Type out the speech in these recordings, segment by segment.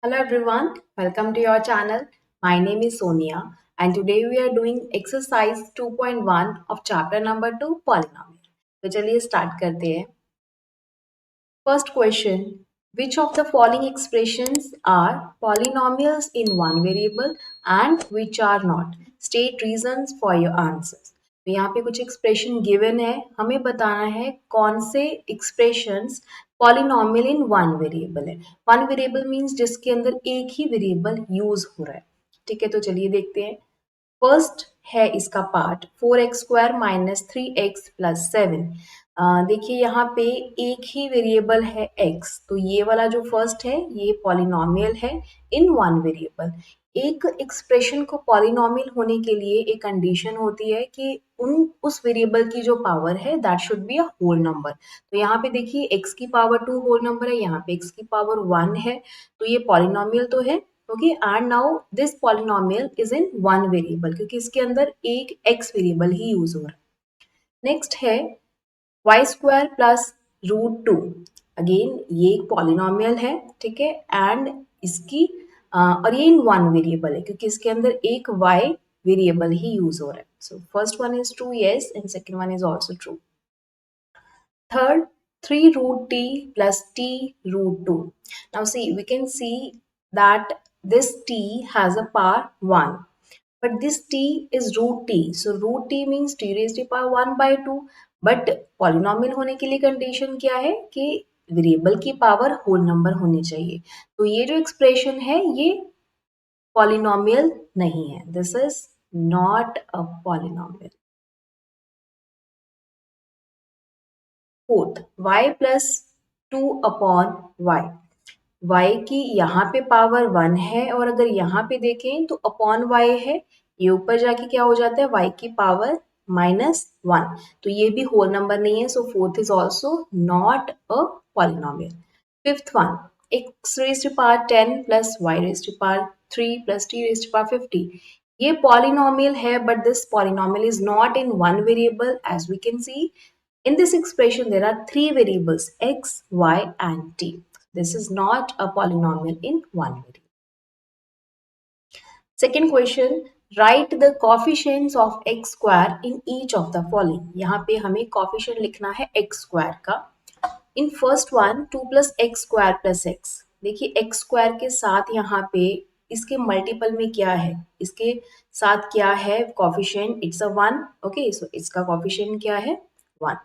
Hello everyone, welcome to your channel. My name is Sonia and today we are doing exercise 2.1 of chapter number 2 polynomial. तो चलिए start करते हैं. First question, which of the following expressions are polynomials in one variable and which are not? State reasons for your answers. तो यहाँ पे कुछ expression given है, हमें बताना है कौन से expressions polynomial in one variable है. One variable means जिसके अंदर एक ही variable use हो रहा है. ठीक है, तो चलिए देखते हैं. फर्स्ट है इसका part 4x² minus 3x plus 7. देखिए यहाँ पे एक ही वेरिएबल है x, तो ये वाला जो फर्स्ट है ये पॉलिनोमियल है इन वन वेरिएबल. एक एक्सप्रेशन को पॉलिनोमियल होने के लिए एक कंडीशन होती है कि उस वेरिएबल की जो पावर है that should be a whole number. तो यहाँ पे देखिए x की पावर 2 होल नंबर है, यहाँ पे x की पावर 1 है, तो ये पॉलिनोमियल तो है. Okay, and now this polynomial is in one variable क्योंकि इसके अंदर एक x वेरिएबल ही यूज हो रहा है. नेक्स्ट है y² प्लस √2. अगेन ये एक पॉलिनोमियल है, ठीक है, एंड इसकी और ये इन वन वेरिएबल है क्योंकि इसके अंदर एक y वेरिएबल ही यूज हो रहा है. So first one is true, yes, and second one is also true. Third, 3 √t plus t √2. Now see, we can see that this t has a power 1. But this t is √t. So √t means t raised to power 1 by 2. But polynomial होने के लिए condition क्या है कि variable की power whole number होनी चाहिए. तो ये जो एक्सप्रेशन है ये पॉलिनोमियल नहीं है. This is not a polynomial. Fourth, y plus 2/y. y की यहाँ पे पावर 1 है और अगर यहाँ पे देखें तो अपॉन y है, ये ऊपर जाके क्या हो जाता है y की पावर -1. तो ये भी होल नंबर नहीं है. So fourth is also not a polynomial. Fifth one, x raise to power 10 plus y raise to power 3 plus t raise to power 50. ये पॉलिनोमियल है but this polynomial is not in one variable. As we can see in this expression there are three variables x, y and t. This is not a polynomial in one variable. Second question, write the coefficients of x square in each of the following. यहाँ पे हमें coefficient लिखना है x square का. In first one 2 plus x square plus x. देखिए x square के साथ यहाँ पे इसके मल्टीपल में क्या है, इसके साथ क्या है coefficient, it's a 1. okay, so इसका coefficient क्या है 1.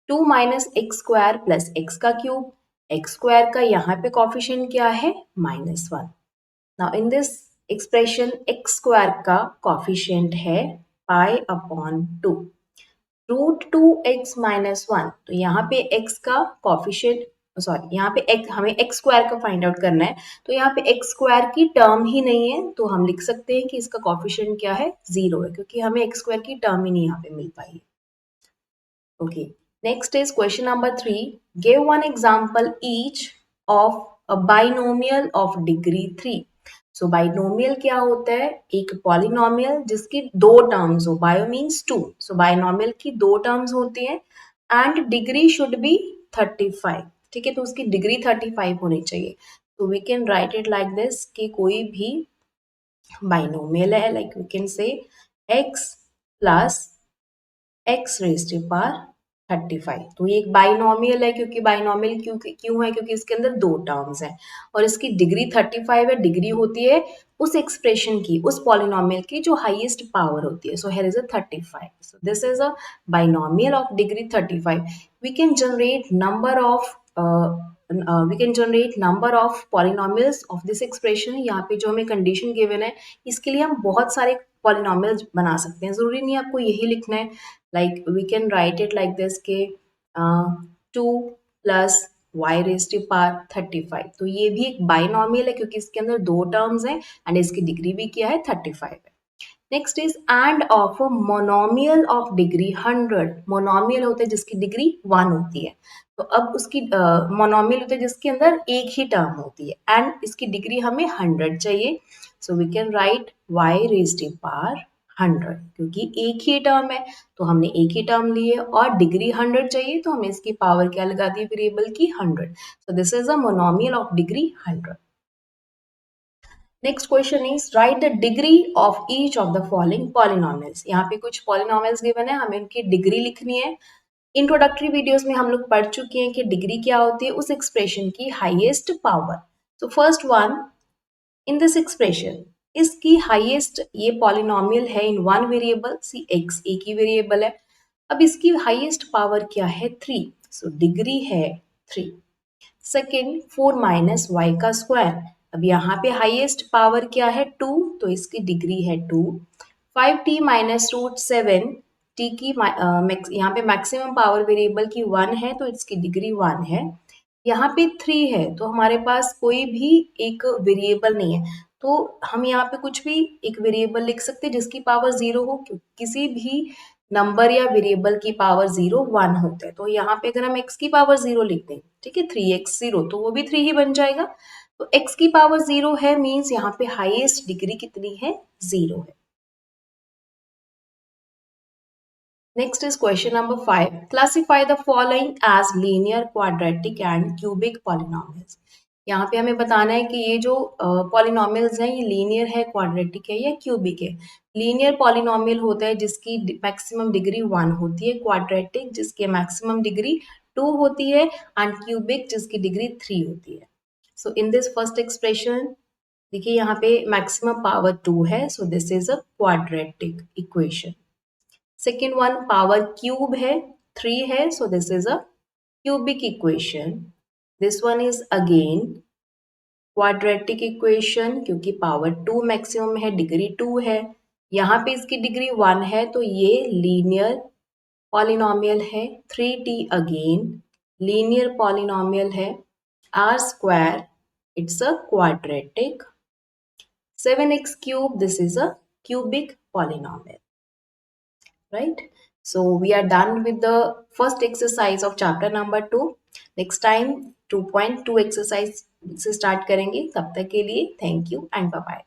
2 minus x square plus x का क्यूब. एक्स स्क्वायर का यहाँ पे कॉफिशिएंट क्या है -1. Now in this expression x square का कॉफिशिएंट है π/2. √2x - 1. तो यहाँ पे x का कॉफिशिएंट, सॉरी यहाँ पे x, हमें x स्क्वायर का फाइंड आउट करना है, तो यहाँ पे x स्क्वायर की टर्म ही नहीं है, तो हम लिख सकते हैं कि इसका कॉफिशिएंट क्या है 0 है क्योंकि हमें x स्क्वायर की टर्म ही नहीं यहाँ पे मिल पाई है. Okay, next is question number 3. Give one example each of a binomial of degree 3. So binomial क्या होता है, एक polynomial जिसकी दो टर्म्स हो. Bio means 2. So binomial की दो टर्म्स होती हैं and degree should be 35. ठीक है, तो उसकी डिग्री 35 होनी चाहिए. So we can write it like this कि कोई भी binomial है, like we can say x plus x raise to power 35. तो ये एक बाइनोमियल है क्योंकि बाइनोमियल क्यों है, क्योंकि इसके अंदर दो टर्म्स हैं और इसकी डिग्री 35 है. डिग्री होती है उस एक्सप्रेशन की, उस पॉलिनोमियल की जो हाईएस्ट पावर होती है. So here is a 35. So this is a binomial of degree 35. We can generate number of polynomials of this expression. यहाँ पे जो हमें कंडीशन गिवन है इसके लिए हम बहुत सारे पॉलिनोमियल्स बना सकते हैं. जरूरी नहीं आपको यही लिखना है. Like we can write it like this के 2 plus y raised to power 35. तो ये भी एक बाइनोमियल है क्योंकि इसके अंदर दो टर्म्स हैं एंड इसकी डिग्री भी क्या है 35 है. Next is end of a monomial of degree 100. Monomial होता है जिसकी डिग्री 1 होती है. तो अब उसकी मोनोमियल होता है जिसके अंदर एक ही टर्म होती है एंड इसकी डिग्री हमें 100 चाहिए. So we can write y raised to power 100 क्योंकि एक ही टर्म है तो हमने एक ही टर्म ली है और डिग्री 100 चाहिए तो हमें इसकी पावर क्या लगा दी वेरिएबल की 100. सो this is a monomial of degree 100. Next question is right the degree of each of the following polynomials. यहाँ पे कुछ पॉलिनोमियल्स गिवन है, हमें उनकी डिग्री लिखनी है। इंट्रोडक्टरी वीडियोस में हम लोग पढ़ चुके हैं कि डिग्री क्या होती है, उस एक्सप्रेशन की हाईएस्ट पावर। तो first one in this expression, इसकी हाईएस्ट, ये पॉलिनोमियल है in one variable C X, एक ही वेरिएबल है। अब इसकी हाईएस्ट पावर क्या है, 3, सो डिग्री है 3। सेकेंड 4 माइनस वाई का स्क्वायर, अब यहाँ पे हाईएस्ट पावर क्या है 2, तो इसकी डिग्री है 2। 5t माइनस रूट 7, टी की यहाँ पे मैक्सिमम पावर वेरिएबल की 1 है तो इसकी डिग्री 1 है। यहाँ पे 3 है तो हमारे पास कोई भी एक वेरिएबल नहीं है, तो हम यहाँ पे कुछ भी एक वेरिएबल लिख सकते हैं जिसकी पावर 0 हो, क्योंकि किसी भी नंबर या वेरिएबल की पावर 0 1 होता है। तो यहाँ पे अगर हम x की पावर 0 लिख दें, ठीक है, 3x 0, तो वो भी 3 ही बन जाएगा। तो x की पावर 0 है मीन्स यहाँ पे हाईएस्ट डिग्री कितनी है, 0 है। Next is question number 5. Classify the following as linear, quadratic and cubic polynomials. यहाँ पे हमें बताना है कि ये जो पॉलिनोमियल्स हैं ये लीनियर है, क्वाड्रेटिक है या क्यूबिक है। लीनियर पॉलिनोमियल होता है जिसकी मैक्सिमम डिग्री 1 होती है, क्वाड्रेटिक जिसकी मैक्सिमम डिग्री 2 होती है एंड क्यूबिक जिसकी डिग्री 3 होती है। सो इन दिस फर्स्ट एक्सप्रेशन देखिए यहाँ पे मैक्सिमम पावर 2 है, सो this is a quadratic equation. Second one power cube है, 3 है, so this is a cubic equation. This one is again quadratic equation क्योंकि पावर 2 मैक्सिमम है, डिग्री 2 है, यहाँ पे इसकी डिग्री 1 है तो ये लीनियर पॉलिनोमियल है। 3t अगेन लीनियर पॉलिनोमियल है। r square it's a quadratic. 7x cube this is a cubic polynomial. Right, so we are done with the first exercise of chapter number 2. Next time 2.2 exercise से start करेंगे, तब तक के लिए thank you and bye bye.